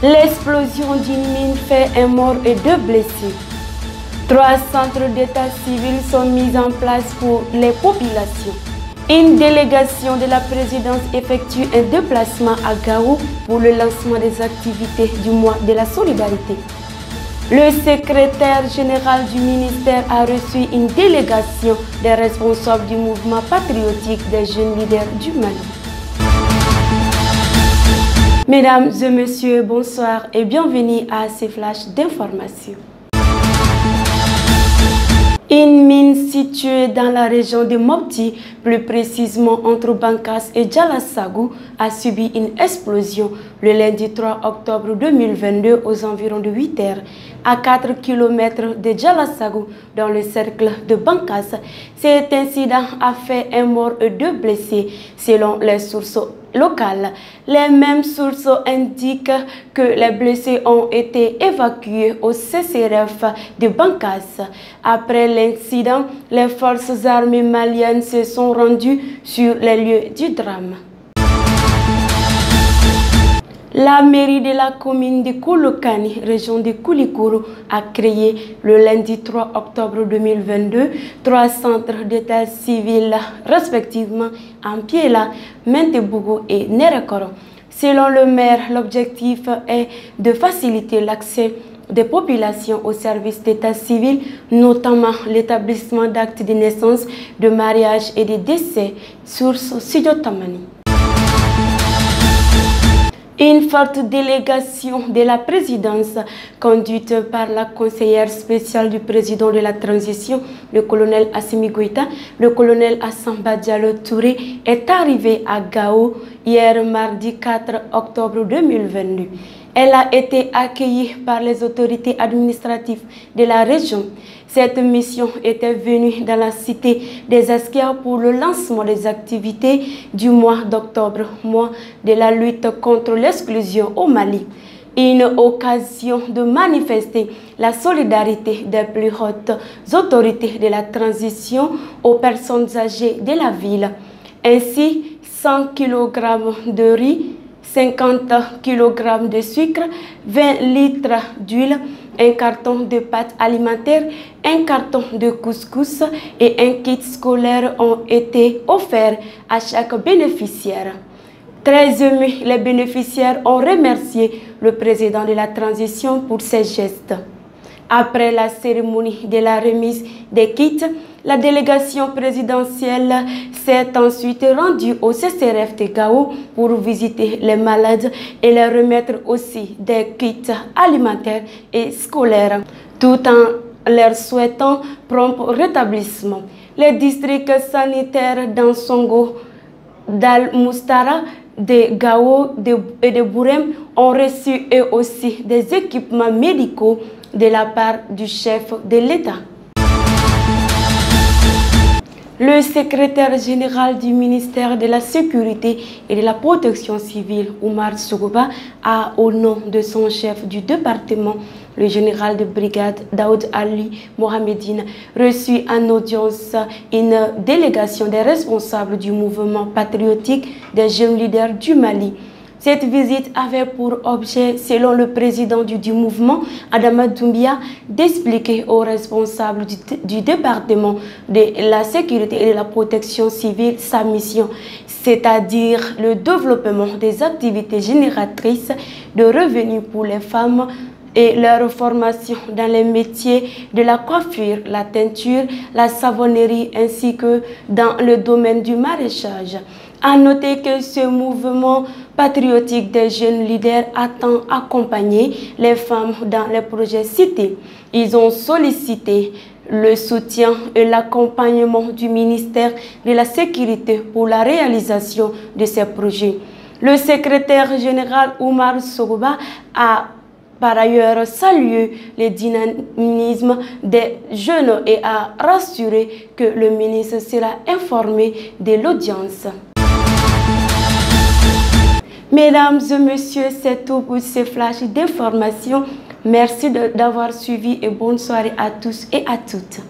L'explosion d'une mine fait un mort et 2 blessés. 3 centres d'état civil sont mis en place pour les populations. Une délégation de la présidence effectue un déplacement à Gao pour le lancement des activités du mois de la solidarité. Le secrétaire général du ministère a reçu une délégation des responsables du mouvement patriotique des jeunes leaders du Mali. Mesdames et messieurs, bonsoir et bienvenue à ces flashs d'information. Une mine située dans la région de Mopti, plus précisément entre Bankas et Djalassagou, a subi une explosion le lundi 3 octobre 2022 aux environs de 8 h à 4 km de Djalassagou dans le cercle de Bankas. Cet incident a fait un mort et 2 blessés selon les sources locales. Les mêmes sources indiquent que les blessés ont été évacués au CCRF de Bankas. Après l'incident, les forces armées maliennes se sont rendues sur les lieux du drame. La mairie de la commune de Kolokani, région de Koulikoro, a créé le lundi 3 octobre 2022 3 centres d'état civil respectivement Ampiela, Mentebougou et Nerekoro. Selon le maire, l'objectif est de faciliter l'accès des populations aux services d'état civil, notamment l'établissement d'actes de naissance, de mariage et de décès. Source Studio Tamani. Une forte délégation de la présidence, conduite par la conseillère spéciale du président de la transition, le colonel Assimi Goïta, le colonel Assamba Diallo Touré, est arrivée à Gao hier mardi 4 octobre 2022. Elle a été accueillie par les autorités administratives de la région. Cette mission était venue dans la cité des Askia pour le lancement des activités du mois d'octobre, mois de la lutte contre l'exclusion au Mali. Une occasion de manifester la solidarité des plus hautes autorités de la transition aux personnes âgées de la ville. Ainsi, 100 kg de riz, 50 kg de sucre, 20 litres d'huile, un carton de pâtes alimentaires, un carton de couscous et un kit scolaire ont été offerts à chaque bénéficiaire. Très émus, les bénéficiaires ont remercié le président de la transition pour ses gestes. Après la cérémonie de la remise des kits, la délégation présidentielle s'est ensuite rendue au CCRF de Gao pour visiter les malades et leur remettre aussi des kits alimentaires et scolaires, tout en leur souhaitant prompt rétablissement. Les districts sanitaires d'Ansongo, d'Al-Moustara, de Gao et de Bourem ont reçu eux aussi des équipements médicaux de la part du chef de l'État. Le secrétaire général du ministère de la Sécurité et de la Protection civile, Oumar Sougouba, a, au nom de son chef du département, le général de brigade Daoud Ali Mohamedine, reçu en audience une délégation des responsables du mouvement patriotique des jeunes leaders du Mali. Cette visite avait pour objet, selon le président du mouvement, Adama Doumbia, d'expliquer aux responsables du département de la sécurité et de la protection civile sa mission, c'est-à-dire le développement des activités génératrices de revenus pour les femmes et leur formation dans les métiers de la coiffure, la teinture, la savonnerie ainsi que dans le domaine du maraîchage. À noter que ce mouvement patriotique des jeunes leaders attend accompagner les femmes dans les projets cités. Ils ont sollicité le soutien et l'accompagnement du ministère de la Sécurité pour la réalisation de ces projets. Le secrétaire général Oumar Sougouba a par ailleurs salué le dynamisme des jeunes et a rassuré que le ministre sera informé de l'audience. Mesdames et messieurs, c'est tout pour ces flashs d'informations. Merci d'avoir suivi et bonne soirée à tous et à toutes.